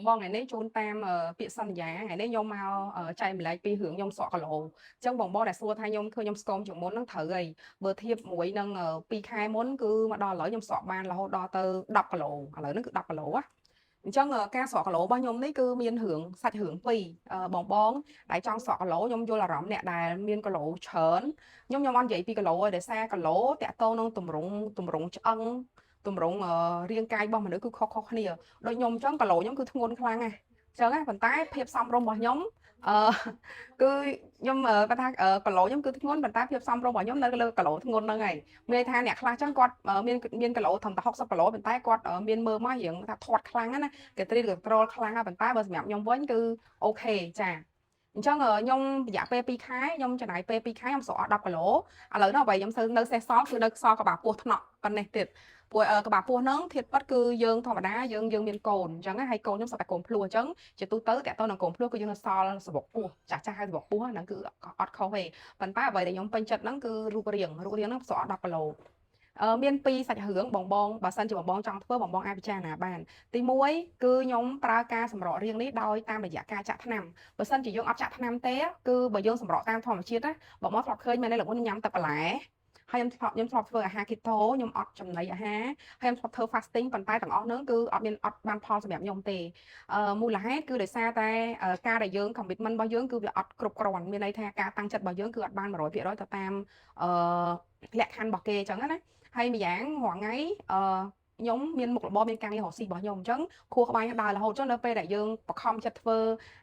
បងថ្ងៃនេះជួនតាមពាក្យសន្យាថ្ងៃនេះខ្ញុំមកចែកម្លែកពីរឿងខ្ញុំសក់គីឡូអញ្ចឹងបងដែលសួរថាខ្ញុំឃើញខ្ញុំស្គមជាងមុនហ្នឹងត្រូវអីបើធៀបមួយនឹង2 ខែមុនគឺមកដល់ឥឡូវខ្ញុំសក់បានរហូតដល់ទៅ10 គីឡូឥឡូវហ្នឹងគឺ10 គីឡូណាអញ្ចឹងការសក់គីឡូរបស់ខ្ញុំនេះគឺមានរឿងសាច់រឿងពីរបងដែលចង់សក់គីឡូខ្ញុំយល់អារម្មណ៍អ្នកដែលមានគីឡូច្រើនខ្ញុំអត់និយាយពីគីឡូទេដោយសារគីឡូតាក់ទងនឹងទម្រង់ឆ្អឹងទម្រង់រាងកាយរបស់មនុស្សគឺខុសៗគ្នាដូចខ្ញុំអញ្ចឹងគីឡូខ្ញុំគឺធ្ងន់ខ្លាំងណាស់អញ្ចឹងណាប៉ុន្តែភាពសមរម្យរបស់ខ្ញុំអឺគឺខ្ញុំគាត់ថាគីឡូខ្ញុំគឺធ្ងន់ប៉ុន្តែភាពសមរម្យរបស់ខ្ញុំនៅលើគីឡូធ្ងន់ហ្នឹងហើយមានន័យថាអ្នកខ្លះចឹងគាត់មានគីឡូត្រឹមតែ60 គីឡូប៉ុន្តែគាត់មានមើលមករៀងថាធាត់ខ្លាំងណាគេត្រៀតកត្រូលខ្លាំងណាប៉ុន្តែបើសម្រាប់ខ្ញុំវិញគឺអូខេចាអញ្ចឹងខ្ញុំរយៈពេល2 ខែខ្ញុំចំណាយពេល2 ខែខ្ញុំស្រកអស់10 គីឡូឥឡូវនោះអ្វីខ្ញុំនៅសេះសល់គឺនៅសល់ក្បាលពោះថ្នាក់ប៉ុណ្ណេះទៀតព្រោះក្បាលពោះហ្នឹងធៀបប៉ិតគឺយើងធម្មតាយើងមានកូនអញ្ចឹងហើយកូនខ្ញុំសុទ្ធតែកូនភ្លោះអញ្ចឹងជាទូទៅតាក់ទងនឹងកូនភ្លោះគឺយើងនៅសល់សបុកពោះចាស់ហៅសបុកពោះហ្នឹងគឺអត់ខុសទេប៉ុន្តែអ្វីដែលខ្ញុំពេញចិត្តហ្នឹងគឺរូបរាងហ្នឹងស្រកអស់10 គីឡូមានពីរសាច់រឿងបងបើសិនជាបងចង់ធ្វើបងអាចពិចារណាបានទី1គឺខ្ញុំប្រើការសម្រក់រាងនេះដោយតាមរយៈការចាក់ថ្នាំបើសិនជាយើងអត់ចាក់ថ្នាំទេគឺបើយើងសម្រក់តាមធម្មជាតិណាបងធ្លាប់ឃើញមែនទេលោកញ៉ាំទឹកបន្លែហើយខ្ញុំធ្លាប់ធ្វើអាហារ keto ខ្ញុំអត់ចំណីអាហារហើយខ្ញុំធ្លាប់ធ្វើ fasting ប៉ុន្តែទាំងអស់ហ្នឹងគឺអត់បានផលសម្រាប់ខ្ញុំទេមូលហេតុគឺដោយសារតែការដែលយើង commitment របស់យើងគឺវាអត់គ្រប់គ្រាន់មានន័យថាការតាំងចិត្តរបស់យើងគឺអត់បាន 100% ទៅតាមលក្ខខណ្ឌរបស់គេអញ្ចឹងណាហើយម្យ៉ាងរាល់ថ្ងៃខ្ញុំមានមុខរបរមានការងាររកស៊ីរបស់ខ្ញុំអញ្ចឹងខួរក្បាលដើររហូតអញ្ចឹងនៅពេលដែលយើងបខំចិត្តធ្វ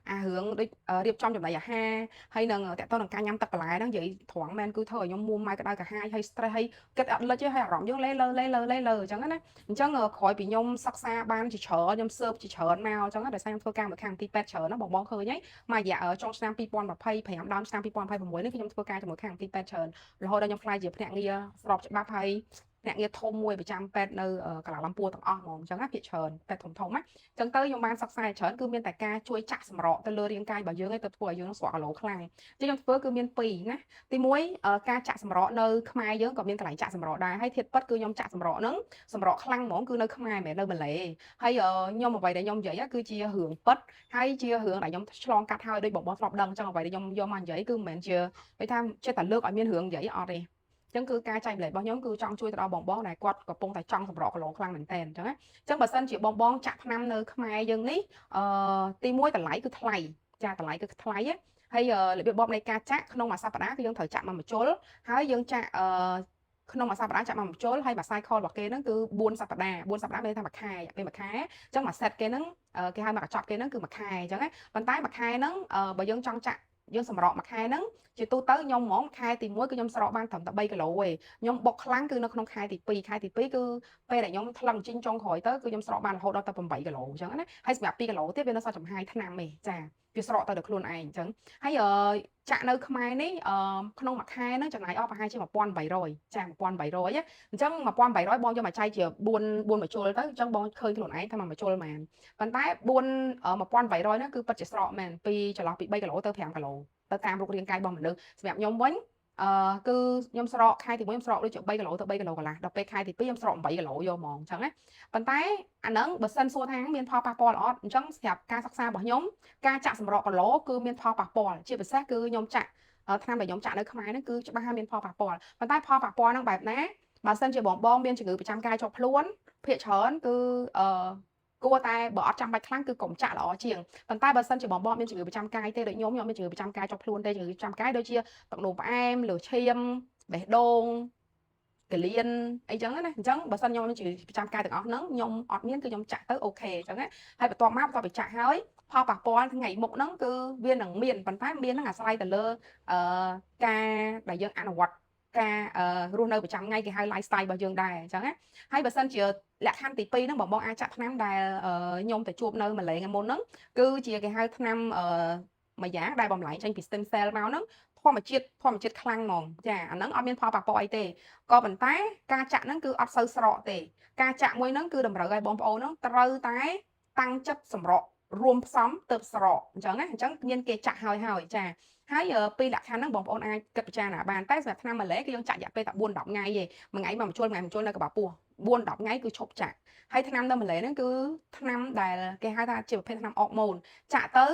ើអារឿងដូចរៀបចំចំណីអាហារហើយនឹងតកតទៅនឹងការញ៉ាំទឹកបន្លែហ្នឹងនិយាយត្រង់មែនគឺធ្វើឲ្យខ្ញុំមួម៉ៅក្តៅកាហាយហើយ stress ហើយគិតអត់លិចទេហើយអារម្មណ៍យើងលេលើអញ្ចឹងណាអញ្ចឹងក្រោយពីខ្ញុំសិក្សាបានជាច្រើនខ្ញុំស៊ើបជាច្រើនមកអញ្ចឹងដោយសារខ្ញុំធ្វើការមួយខាងទីពេទ្យច្រើនណាបងឃើញហើយមករយៈចុងឆ្នាំ2025ដើមឆ្នាំ2026នេះខ្ញុំធ្វើការជាមួយខាងទីពេទ្យច្រើនរហូតដល់ខ្ញុំខ្លាចជាភ្នាក់ងារស្របច្បាប់ហើយអ្នកងារធំមួយប្រចាំពេទ្យនៅកន្លងលំពួរទាំងអស់ហ្មងអញ្ចឹងណាភាគច្រើនពេទ្យធំណាអញ្ចឹងទៅខ្ញុំបានសិក្សាច្រើនគឺមានតែការជួយចាក់សម្រកទៅលើរាងកាយរបស់យើងឯងទៅធ្វើឲ្យយើងស្រកគីឡូខ្លាំងអញ្ចឹងខ្ញុំធ្វើគឺមានពីរណាទី1ការចាក់សម្រកនៅខ្មែរយើងក៏មានកន្លែងចាក់សម្រកដែរហើយធៀបពិតគឺខ្ញុំចាក់សម្រកហ្នឹងសម្រកខ្លាំងហ្មងគឺនៅខ្មែរមិនមែននៅម៉ាឡេហើយខ្ញុំអ្វីដែលខ្ញុំនិយាយគឺជារឿងពិតហើយជារឿងដែលខ្ញុំឆ្លងកាត់ហើយដោយបងធ្លាប់ដឹងអញ្ចឹងអ្វីដែលខ្ញុំយកមកនិយាយគឺមិនមែនជាគេថាចិត្តតែលើកឲ្យមានរឿងនិយាយអត់ទេអញ្ចឹងគឺការចែកម្លែករបស់ខ្ញុំគឺចង់ជួយទៅដល់បងដែលគាត់កំពុងតែចង់សម្រកគីឡូខ្លាំងមែនតើអញ្ចឹងណាអញ្ចឹងបើសិនជាបងចាក់ថ្នាំនៅខ្មែរយើងនេះទី1តម្លៃគឺថ្លៃចាតម្លៃគឺថ្លៃហើយរបៀបបបនៃការចាក់ក្នុងមួយសប្តាហ៍គឺយើងត្រូវចាក់មកជុលហើយយើងចាក់ក្នុងមួយសប្តាហ៍ចាក់មកជុលហើយមួយ cycle របស់គេហ្នឹងគឺ4 សប្តាហ៍មានថាមួយខែពេលមួយខែអញ្ចឹងមួយ set គេហ្នឹងគេហៅមកកញ្ចប់គេហ្នឹងគឺមួយខែអញ្ចឹងណាប៉ុន្តែមួយខែហ្នឹងបើយើងចង់ចាក់យើងសម្រកមួយខែហ្នឹងជាទូទៅខ្ញុំហ្មងខែទី1គឺខ្ញុំស្រកបានត្រឹមតែ3 គីឡូទេខ្ញុំបុកខ្លាំងគឺនៅក្នុងខែទី2គឺពេលដែលខ្ញុំថ្លឹងជីងចុងក្រោយទៅគឺខ្ញុំស្រកបានរហូតដល់ទៅ8 គីឡូអញ្ចឹងណាហើយសម្រាប់2 គីឡូទៀតវានៅសល់ចំហាយថ្នាំទេចាវាស្រកទៅដល់ខ្លួនឯងអញ្ចឹងហើយចាក់នៅខ្មែរនេះក្នុងមួយខែហ្នឹងចំណាយអស់ប្រហែលជា1800ចា1800អញ្ចឹង1800បងយកមកចែកជា4មួយជុលទៅអញ្ចឹងបងឃើញខ្លួនឯងថាមួយជុលហ្មងប៉ុន្តែ1800ហ្នឹងគឺពិតជាស្រកមែនពីចន្លោះពី3 គីឡូទៅ5 គីឡូទៅតាមរូបរាងកាយរបស់មនុស្សសម្រាប់ខ្ញុំវិញគឺខ្ញុំស្រកខែទី1ខ្ញុំស្រកដូចជា3 គីឡូទៅ3 គីឡូកន្លះដល់ពេលខែទី2ខ្ញុំស្រក8 គីឡូយកហ្មងអញ្ចឹងណាប៉ុន្តែអាហ្នឹងបើសិនសួរថាមានផលប៉ះពាល់អត់អញ្ចឹងសម្រាប់ការសិក្សារបស់ខ្ញុំការចាក់សម្រកគីឡូគឺមានផលប៉ះពាល់ជាពិសេសគឺខ្ញុំចាក់ថ្នាំដែលខ្ញុំចាក់នៅខ្មែរហ្នឹងគឺច្បាស់ថាមានផលប៉ះពាល់ប៉ុន្តែផលប៉ះពាល់ហ្នឹងបែបណាបើសិនជាបងមានជំងឺប្រចាំកាយជាប់ខ្លួនភាគច្រើនគឺគួរតែបើអត់ចាំបាច់ខ្លាំងគឺកុំចាក់ល្អជាងប៉ុន្តែបើសិនជាបងមានជំងឺប្រចាំកាយទេដូចខ្ញុំមានជំងឺប្រចាំកាយជាប់ខ្លួនទេជំងឺប្រចាំកាយដូចជាទឹកនោមផ្អែមលើឈាមបេះដូងកលៀនអីចឹងណាអញ្ចឹងបើសិនខ្ញុំមានជំងឺប្រចាំកាយទាំងអស់ហ្នឹងខ្ញុំអត់មានគឺខ្ញុំចាក់ទៅអូខេអញ្ចឹងណាហើយបន្ទាប់មកបន្ទាប់ពីចាក់ហើយផលប៉ះពាល់ថ្ងៃមុខហ្នឹងគឺវានឹងមានប៉ុន្តែមានហ្នឹងអាស្រ័យទៅលើការដែលយើងអនុវត្តការរស់នៅប្រចាំថ្ងៃគេហៅ lifestyle របស់យើងដែរអញ្ចឹងណាហើយបើសិនជាលក្ខខណ្ឌទី2ហ្នឹងបងអាចចាក់ថ្នាំដែលខ្ញុំទៅជួបនៅម៉ាឡេមុនហ្នឹងគឺជាគេហៅថ្នាំមួយយ៉ាងដែលបំលែងចេញពី stem cell មកហ្នឹងធម្មជាតិខ្លាំងហ្មងចាអាហ្នឹងអត់មានផលប៉ះពាល់អីទេក៏ប៉ុន្តែការចាក់ហ្នឹងគឺអត់សូវស្រកទេការចាក់មួយហ្នឹងគឺតម្រូវឲ្យបងប្អូនហ្នឹងត្រូវតែតាំងចិត្តសម្រក រួមផ្សំទៅស្រកអញ្ចឹងណាអញ្ចឹងមានគេចាក់ហើយចាហើយពីលក្ខខណ្ឌហ្នឹងបងប្អូនអាចគិតពិចារណាបានតែសម្រាប់ថ្នាំម៉ាឡេគឺយើងចាក់រយៈពេលតែ4 10ថ្ងៃទេមួយថ្ងៃមកមួយជួលនៅក្បាលពោះ4 10ថ្ងៃគឺឈប់ចាក់ហើយថ្នាំនៅម៉ាឡេហ្នឹងគឺថ្នាំដែលគេហៅថាជាប្រភេទថ្នាំអុកម៉ូនចាក់ទៅ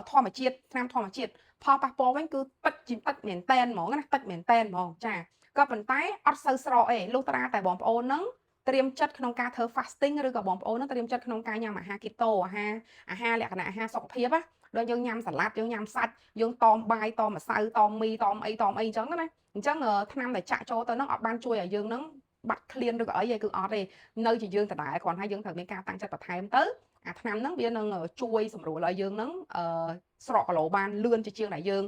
ធម្មជាតិថ្នាំធម្មជាតិផលប៉ះពាល់វិញគឺតិចមែនតែនហ្មងណាតិចមែនតែនហ្មងចាក៏ប៉ុន្តែអត់សូវស្រកទេលុះត្រាតែបងប្អូនហ្នឹងត្រៀមចិត្តក្នុងការធ្វើ fasting ឬក៏បងប្អូនត្រៀមចិត្តក្នុងការញ៉ាំអាហារ keto អាហារលក្ខណៈអាហារសុខភាពណាដូចយើងញ៉ាំសាឡាត់យើងញ៉ាំសាច់យើងតមបាយតមម្សៅតមមីតមអីអញ្ចឹងណាអញ្ចឹងថ្នាំដែលចាក់ចូលទៅហ្នឹងអត់បានជួយឲ្យយើងហ្នឹងបាត់ឃ្លានឬក៏អីទេគឺអត់ទេនៅជាយើងដដែលគ្រាន់តែយើងត្រូវមានការតាំងចិត្តបន្ថែមទៅអាថ្នាំហ្នឹងវានឹងជួយសម្រួលឲ្យយើងហ្នឹងស្រកគីឡូបានលឿនជាជាងដែលយើង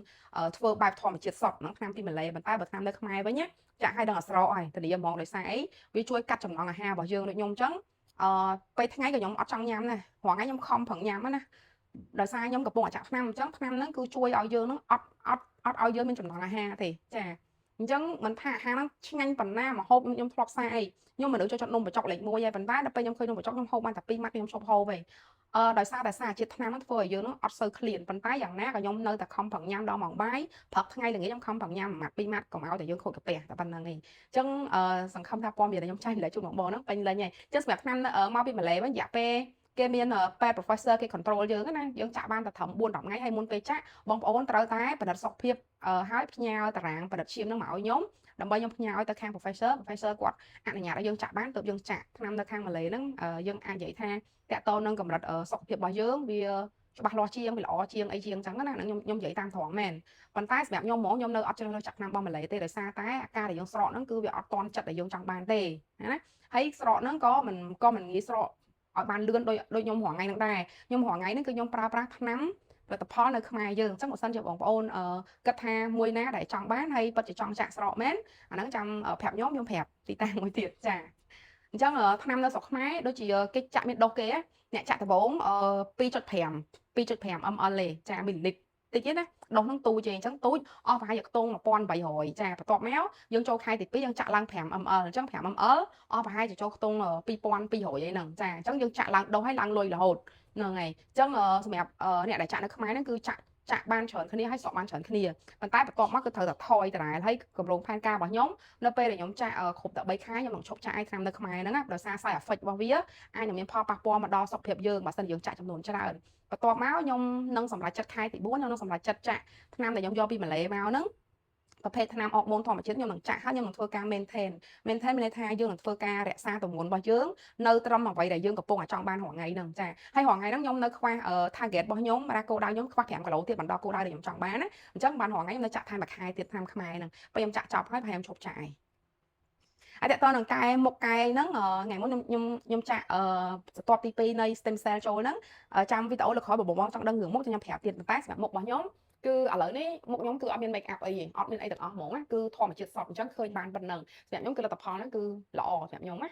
ធ្វើបែបធម្មជាតិសុទ្ធហ្នឹងថ្នាំពីម៉ាឡេប៉ុន្តែបើថ្នាំនៅខ្មែរវិញណាចាក់ឲ្យដល់អស្រកហើយធានាហ្មងដោយសារអីវាជួយកាត់ចំណង់អាហាររបស់យើងដូចខ្ញុំអញ្ចឹងពេលថ្ងៃក៏ខ្ញុំអត់ចង់ញ៉ាំដែររាល់ថ្ងៃខ្ញុំខំប្រឹងញ៉ាំណាដោយសារខ្ញុំកំពុងចាក់ថ្នាំអញ្ចឹងថ្នាំហ្នឹងគឺជួយឲ្យយើងហ្នឹងអត់ឲ្យយើងមានចំណង់អាហារទេចាអញ្ចឹងមិនថាអាហារហ្នឹងឆ្ងាញ់ប៉ុណ្ណាមកហូបខ្ញុំធ្លាប់សារអីខ្ញុំមនុស្សចូលចិត្តនំបញ្ចុកលេខ1ហើយប៉ុន្តែដល់ពេលខ្ញុំឃើញនំបញ្ចុកខ្ញុំហូបបានតែ2ម៉ាត់ខ្ញុំឈប់ហូបហើយដោយសារតែសារជាតិថ្នាំហ្នឹងធ្វើឲ្យយើងហ្នឹងអត់សូវឃ្លានប៉ុន្តែយ៉ាងណាក៏ខ្ញុំនៅតែខំប្រឹងញ៉ាំដល់ម៉ោងបាយព្រឹកថ្ងៃល្ងាចខ្ញុំខំប្រឹងញ៉ាំ1ម៉ាត់2ម៉ាត់កុំឲ្យតែយើងខូចកាពះតែប៉ុណ្្នឹងឯងអញ្ចឹងសង្ឃឹមថាព័ត៌មានដែលខ្ញុំចែកម្លែកជូនបងប្អូនហ្នឹងពេញលេញហើយអញ្ចឹងសម្រាប់ថ្នាំមកពីម៉ាឡេវិញរយៈពេលគេមានពេទ្យ professor គេ control យើងណាយើងចាក់បានតែត្រឹម4 10ថ្ងៃហើយមុនពេលចាក់បងប្អូនត្រូវតែពិនិត្យសុខភាពហើយផ្ញើតារាងពិនិត្យឈាមនឹងមកឲ្យខ្ញុំដើម្បីខ្ញុំផ្ញើឲ្យទៅខាង professor គាត់អនុញ្ញាតឲ្យយើងចាក់បានទើបយើងចាក់ថ្នាំនៅខាងម៉ាឡេហ្នឹងយើងអាចនិយាយថាតកតនឹងកម្រិតសុខភាពរបស់យើងវាច្បាស់លាស់ជាងវាល្អជាងអីជាងអញ្ចឹងណាខ្ញុំនិយាយតាមត្រង់មែនប៉ុន្តែសម្រាប់ខ្ញុំហ្មងខ្ញុំនៅអត់ជ្រើសរើសចាក់ថ្នាំរបស់ម៉ាឡេទេដោយសារតែអាការដែលយើងស្រកហ្នឹងគឺវាអត់តន់ចិត្តដែលយើងចង់បានទេណាហើយស្រកហ្នឹងក៏មិនងាយស្រកឲ្យបានលឿនដូចខ្ញុំរាល់ថ្ងៃហ្នឹងដែរខ្ញុំរាល់ថ្ងៃហ្នឹងគឺខ្ញុំប្រើប្រាស់ថ្នាំផលិតផលនៅខ្មែរយើងអញ្ចឹងបើសិនជាបងប្អូនគិតថាមួយណាដែលចង់បានហើយពិតជាចង់ចាក់ស្រកមែនអាហ្នឹងចាំប្រាប់ខ្ញុំប្រាប់ទីតាំងមួយទៀតចាអញ្ចឹងថ្នាំនៅស្រុកខ្មែរដូចជាគេចាក់មានដុសគេអ្នកចាក់ដំបង2.5 ml ទេចាមីលីលីត្រតិចទេណាដុសហ្នឹងទូចទេអញ្ចឹងទូចអស់ប្រហែលជាខ្ទង់1800ចាបន្ទាប់មកយើងចូលខែទី2យើងចាក់ឡើង5 ml អញ្ចឹង5 ml អស់ប្រហែលជាចូលខ្ទង់2200អីហ្នឹងចាអញ្ចឹងយើងចាក់ឡើងដុសឲ្យឡើងលុយរហូតហ្នឹងហើយអញ្ចឹងសម្រាប់អ្នកដែលចាក់នៅខ្មែរហ្នឹងគឺចាក់បានច្រើនគ្នាហើយស្រកបានច្រើនគ្នាប៉ុន្តែបន្ទាប់មកគឺត្រូវតែថយតារាលហើយកម្រងផែនការរបស់ខ្ញុំនៅពេលដែលខ្ញុំចាក់គ្រប់តែ3ខែខ្ញុំនឹងឈប់ចាក់ឯថ្នាំនៅខ្មែរហ្នឹងណាដោយសារ side effect របស់វាអាចនឹងមានផលប៉ះពាល់មកដល់សុខភាពយើងបើសិនយើងចាក់ចំនួនច្រើនបន្ទាប់មកខ្ញុំនឹងសម្រេចចិត្តខែទី4ខ្ញុំនឹងសម្រេចចិត្តចាក់ថ្នាំដែលខ្ញុំយកពីម៉ាឡេមកហ្នឹងប្រភេទថ្នាំអុកម៉ូនធម្មជាតិខ្ញុំនឹងចាក់ហើយខ្ញុំនឹងធ្វើការ maintain មានន័យថាយើងនឹងធ្វើការរក្សាទម្ងន់របស់យើងនៅត្រឹមអ្វីដែលយើងកំពុងចង់បានរាល់ថ្ងៃហ្នឹងចាហើយរាល់ថ្ងៃហ្នឹងខ្ញុំនៅខ្វះ target របស់ខ្ញុំរ៉ាគោលដៅខ្ញុំខ្វះ5គីឡូទៀតបន្តគោលដៅដែលខ្ញុំចង់បានណាអញ្ចឹងបានរាល់ថ្ងៃខ្ញុំនៅចាក់ថែមមួយខែទៀតថ្នាំខ្មែរហ្នឹងពេលខ្ញុំចាក់ចប់ហើយប្រហែលខ្ញុំឈប់ចាក់ហើយតើតើនឹងកែមុខកែហ្នឹងថ្ងៃមុនខ្ញុំចាក់សតបទី2នៃ stem cell ចូលហ្នឹងចាំវីដេអូលើក្រោយបងចង់ដឹងរឿងមុខខ្ញុំប្រាប់ទៀតប៉ុន្តែសម្រាប់មុខរបស់ខ្ញុំគឺឥឡូវនេះមុខខ្ញុំគឺអត់មាន make up អីទេអត់មានអីទាំងអស់ហ្មងណាគឺធម្មជាតិសពអញ្ចឹងឃើញបានប៉ុណ្ណឹងសម្រាប់ខ្ញុំគឺលទ្ធផលហ្នឹងគឺល្អសម្រាប់ខ្ញុំណា